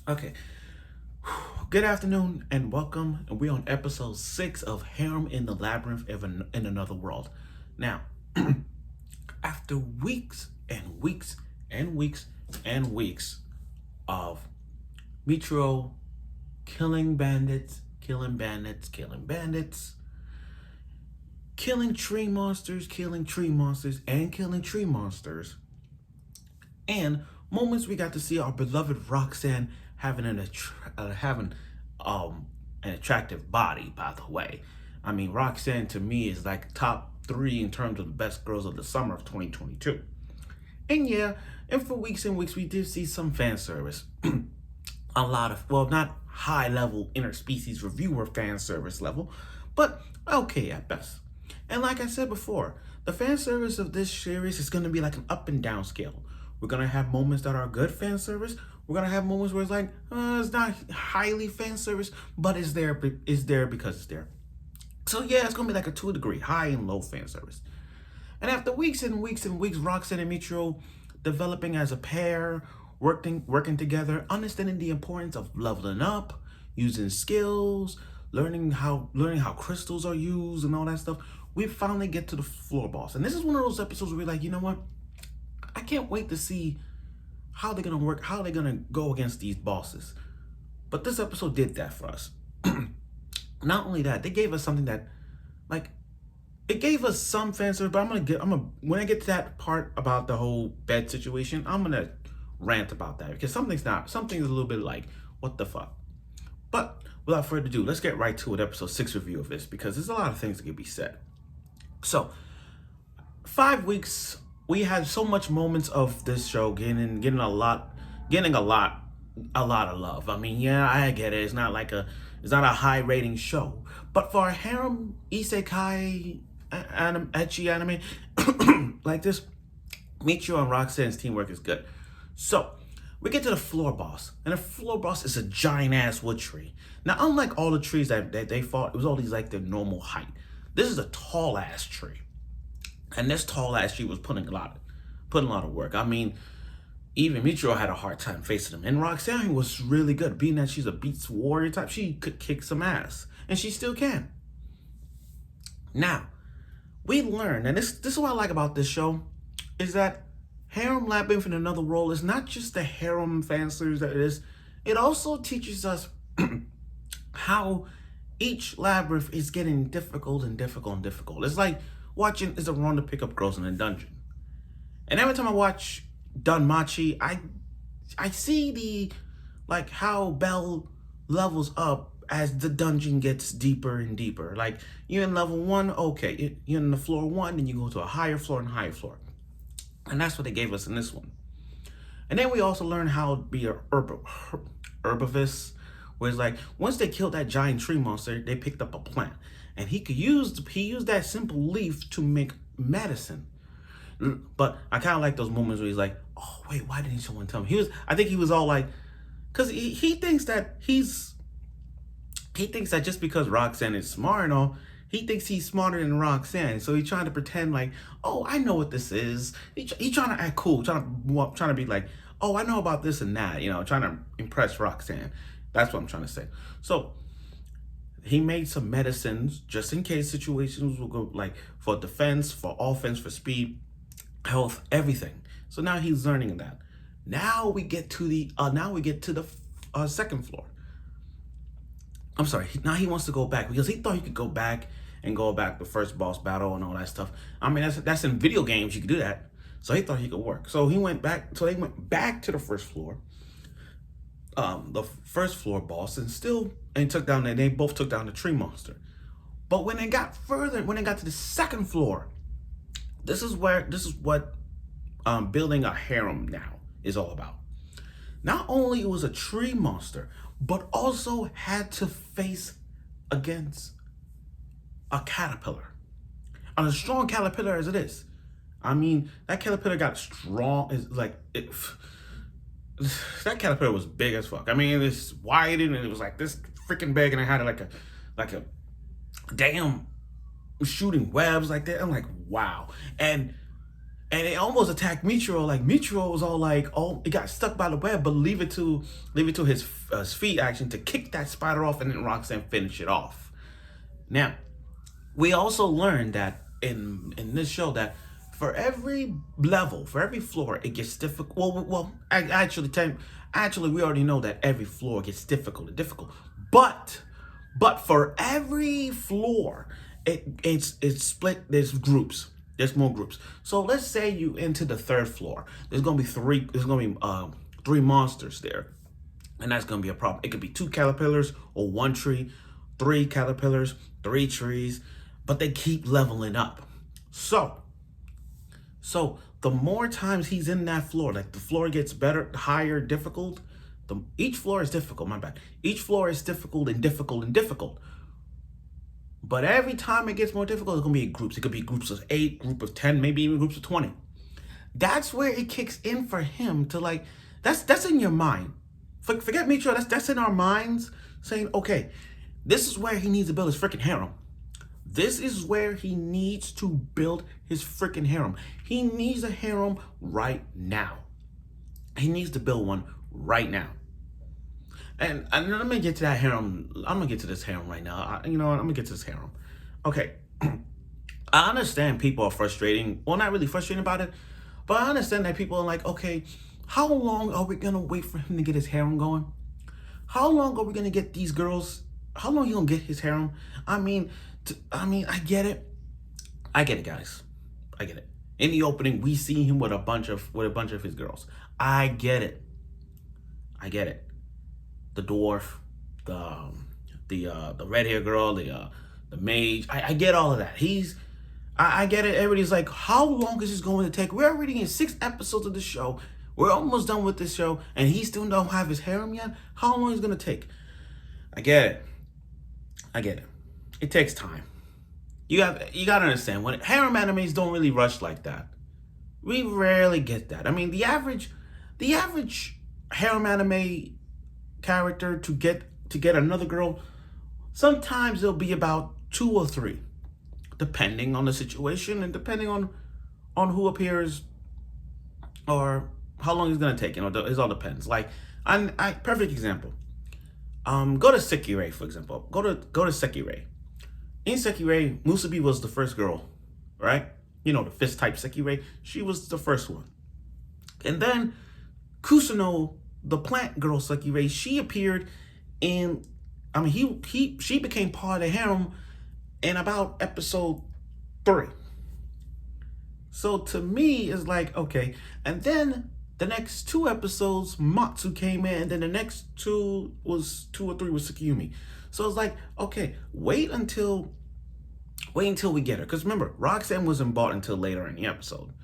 Okay. Good afternoon and welcome. And we're on episode 6 of Harem in the Labyrinth in Another World. Now, after weeks and weeks and weeks and weeks of Michio killing bandits, killing bandits, killing bandits, killing tree monsters, killing tree monsters, and killing tree monsters, and moments we got to see our beloved Roxanne having having an attractive body. By the way, I mean Roxanne to me is like top three in terms of the best girls of the summer of 2022. And yeah, and for weeks and weeks we did see some fan service. A lot of, well, not high level interspecies reviewer fan service level, but okay at best. And like I said before, the fan service of this series is going to be like an up and down scale. We're going to have moments that are good fan service. We're going to have moments where it's like, it's not highly fan service, but it's there because it's there. So yeah, it's going to be like a 2 degree, high and low fan service. And after weeks and weeks and weeks, Roxanne and Michio developing as a pair, working together, understanding the importance of leveling up, using skills, learning how crystals are used and all that stuff, we finally get to the floor boss. And this is one of those episodes where we're like, you know what? I can't wait to see how they're gonna work, how they're gonna go against these bosses. But this episode did that for us. Not only that, they gave us something that, like, it gave us some fan service, but when I get to that part about the whole bed situation, I'm gonna rant about that because something's a little bit like, what the fuck. But without further ado, let's get right to it. Episode 6 review of this, because there's a lot of things that can be said. So 5 weeks, we had so much moments of this show getting a lot of love. I mean, yeah, I get it. It's not a high rating show, but for a harem isekai ecchi anime like this, Michio and Roxanne's teamwork is good. So we get to the floor boss, and the floor boss is a giant ass wood tree. Now, unlike all the trees that they fought, it was all these like their normal height. This is a tall ass tree, and this tall ass tree was putting a lot of work. I mean, even Michio had a hard time facing him, and Roxanne was really good. Being that she's a beats warrior type, she could kick some ass, and she still can. Now, we learn, and this is what I like about this show, is that Harem Labyrinth in Another World is not just the harem fan series that it is. It also teaches us how each labyrinth is getting difficult and difficult and difficult. It's like watching is a run to pick up girls in a dungeon. And every time I watch Danmachi, I see the like how Belle levels up as the dungeon gets deeper and deeper. Like you're in level 1, okay, you're in the floor 1, then you go to a higher floor and higher floor. And that's what they gave us in this one. And then we also learned how to be a herbivist, where it's like once they killed that giant tree monster, they picked up a plant, and he used that simple leaf to make medicine. But I kind of like those moments where he's like, "Oh wait, why didn't someone tell me?" I think he was all like, because he thinks that just because Roxanne is smart and all, he thinks he's smarter than Roxanne, so he's trying to pretend like, oh, I know what this is. He trying to act cool, trying to be like, oh, I know about this and that, trying to impress Roxanne. That's what I'm trying to say. So he made some medicines just in case situations will go, like for defense, for offense, for speed, health, everything. So now he's learning that. Now we get to the second floor. I'm sorry. Now he wants to go back because he thought he could go back the first boss battle and all that stuff. I mean, that's in video games, you could do that. So he thought he could work. So he went back. So they went back to the first floor, the first floor boss, they both took down the tree monster. But when they got to the second floor, this is what building a harem now is all about. Not only it was a tree monster, but also had to face against a caterpillar. And a strong caterpillar as it is. I mean, that caterpillar got strong. That caterpillar was big as fuck. I mean, it's wide and it was like this freaking big, and it had like a damn shooting webs like that. I'm like, wow. And and it almost attacked Michio. Like Michio was all like, "Oh, it got stuck by the web," but leave it to his feet action to kick that spider off, and then Roxanne finish it off. Now, we also learned that in this show that for every level, for every floor, it gets difficult. Actually, we already know that every floor gets difficult and difficult. But for every floor, it's split. There's groups. There's more groups. So let's say you into the third floor. There's gonna be three monsters there, and that's gonna be a problem. It could be 2 caterpillars or 1 tree, 3 caterpillars, 3 trees, but they keep leveling up. So the more times he's in that floor, like the floor gets better, higher, difficult. Each floor is difficult. My bad. Each floor is difficult and difficult and difficult. But every time it gets more difficult, it's gonna be groups. It could be groups of 8, group of 10, maybe even groups of 20. That's where it kicks in for him to like. That's in your mind. Forget Michio. That's in our minds saying, okay, this is where he needs to build his freaking harem. This is where he needs to build his freaking harem. He needs a harem right now. He needs to build one right now. And I'm gonna get to that harem. I'm gonna get to this harem right now. I'm gonna get to this harem. Okay. I understand people are frustrating. Well, not really frustrated about it, but I understand that people are like, okay, how long are we gonna wait for him to get his harem going? How long are we gonna get these girls? How long are you gonna get his harem? I mean, I get it. I get it, guys. I get it. In the opening, we see him with a bunch of his girls. I get it. I get it. The dwarf, the red hair girl, the mage. I get all of that. I get it. Everybody's like, how long is this going to take? We're already in 6 episodes of the show. We're almost done with this show, and he still don't have his harem yet. How long is it gonna take? I get it. I get it. It takes time. You gotta understand, when harem animes don't really rush like that. We rarely get that. I mean, the average harem anime character to get another girl, sometimes it'll be about 2 or 3, depending on the situation and depending on who appears or how long it's gonna take. It all depends. Like, perfect example. Go to Sekirei, for example. Go to Sekirei. In Sekirei, Musubi was the first girl, right? You know, the fist type Sekirei. She was the first one. And then Kusuno, the plant girl Sekirei, she appeared in, she became part of the harem in about episode 3. So to me, it's like, okay. And then the next 2 episodes, Matsu came in, and then the next 2 or 3 was Tsukiyumi. So it's like, okay, wait until we get her. Because remember, Roxanne wasn't bought until later in the episode.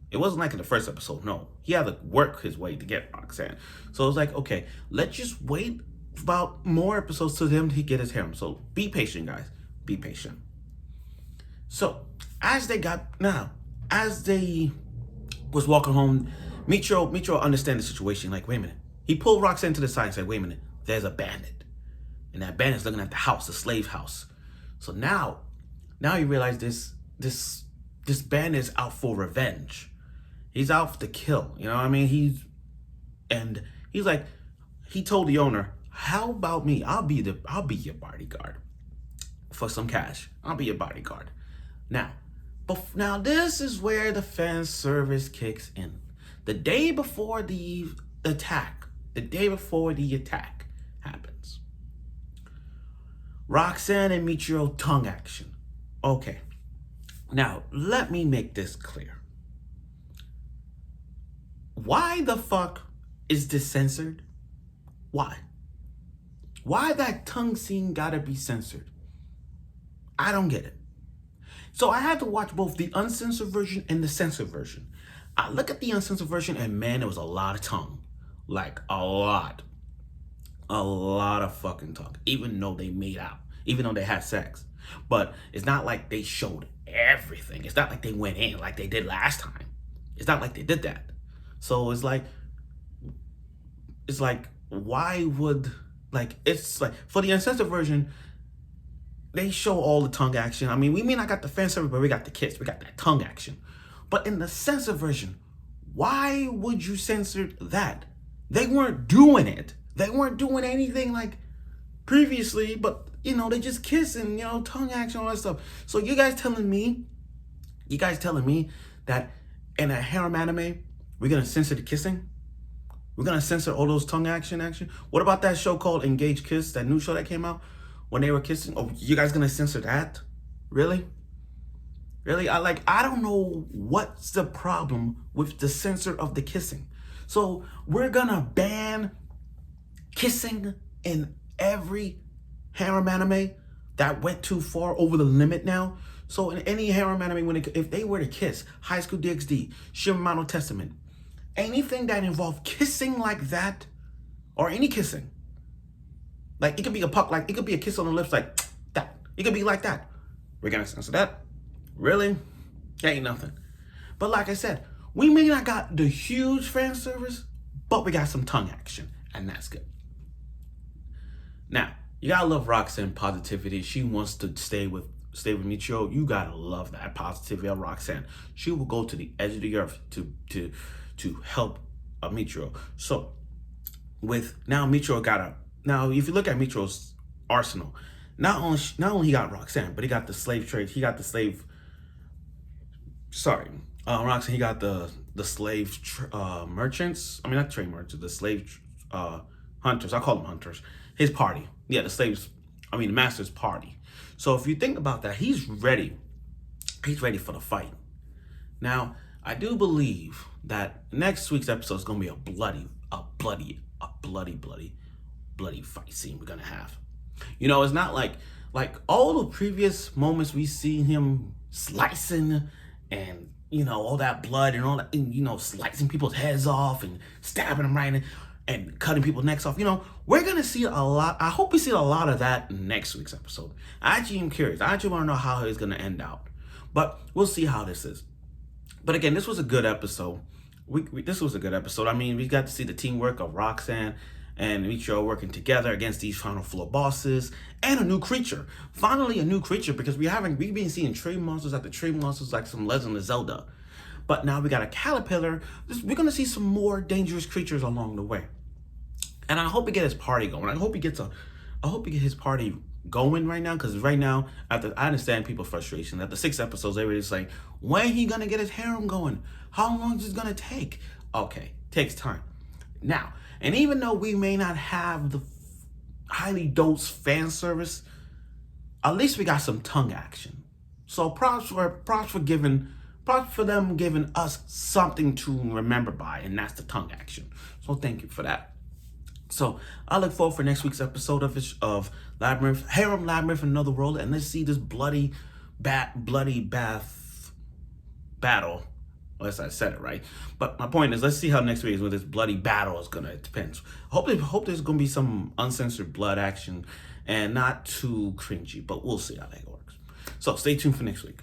It wasn't like in the first episode, no. He had to work his way to get Roxanne. So it's like, okay, let's just wait about more episodes to him to get his harem. So be patient, guys. Be patient. So as they was walking home, Michio understand the situation. Like, wait a minute. He pulled Roxanne to the side and said, wait a minute, there's a bandit. And that bandit's looking at the house, the slave house. So now you realize this bandit is out for revenge. He's out to kill. You know what I mean? He's like, he told the owner, how about me? I'll be your bodyguard for some cash. I'll be your bodyguard. Now this is where the fan service kicks in. The day before the attack happens, Roxanne and Michio tongue action. Okay. Now, let me make this clear. Why the fuck is this censored? Why? Why that tongue scene gotta be censored? I don't get it. So I had to watch both the uncensored version and the censored version. I look at the uncensored version and man, there was a lot of tongue. Like a lot of fucking tongue. Even though they made out, even though they had sex. But it's not like they showed everything. It's not like they went in like they did last time. It's not like they did that. So it's like why would, like, it's like for the uncensored version, they show all the tongue action. I mean, we may not got the fan service, but we got the kiss. We got that tongue action. But in the censored version, why would you censor that? They weren't doing it. They weren't doing anything like previously, but they just kissing, tongue action, all that stuff. So you guys telling me that in a harem anime, we're gonna censor the kissing? We're gonna censor all those tongue action? What about that show called Engage Kiss, that new show that came out when they were kissing? Oh, you guys gonna censor that? Really? Really? I don't know what's the problem with the censor of the kissing. So we're gonna ban kissing in every harem anime that went too far over the limit now. So in any harem anime, if they were to kiss, High School DxD, Shimano Testament, anything that involved kissing like that, or any kissing, like it could be a puck, like it could be a kiss on the lips like that. It could be like that. We're gonna censor that? Really? Ain't nothing. But like I said, we may not got the huge fan service, but we got some tongue action, and that's good. Now, you gotta love Roxanne positivity. She wants to stay with Michio. You gotta love that positivity of Roxanne. She will go to the edge of the earth to help Michio. So with now Michio now if you look at Michio's arsenal, not only he got Roxanne, but he got the slave trade. He got the slave. Roxanne. He got the slave merchants. I mean, not trade merchants. The slave hunters. I call them hunters. His party. Yeah, the master's party. So if you think about that, he's ready. He's ready for the fight. Now, I do believe that next week's episode is gonna be a bloody fight scene we're gonna have. It's not like all the previous moments we see him slicing and all that blood and all that, and, slicing people's heads off and stabbing them right in, and cutting people's necks off. We're gonna see a lot. I hope we see a lot of that in next week's episode. I actually am curious. I actually want to know how it's gonna end out, but we'll see how this is. But again, this was a good episode. This was a good episode. I mean, we got to see the teamwork of Roxanne and Michio working together against these final floor bosses and a new creature. Finally, a new creature, because we've been seeing tree monsters after tree monsters like some Legend of Zelda. But now we got a caterpillar. We're gonna see some more dangerous creatures along the way. And I hope we get his party going. I hope he get his party going right now, because right now, I understand people's frustration. After 6 episodes, everybody's like, when he gonna get his harem going? How long is it gonna take? Okay, takes time. Now, and even though we may not have the highly dosed fan service, at least we got some tongue action. So props for them giving us something to remember by, and that's the tongue action. So thank you for that. So I look forward for next week's episode of Labyrinth, Harem Labyrinth, Another World, and let's see this bloody bath battle. Unless I said it right. But my point is, let's see how next week is with this bloody battle is gonna. It depends. Hope there's gonna be some uncensored blood action and not too cringy, but we'll see how that works. So stay tuned for next week.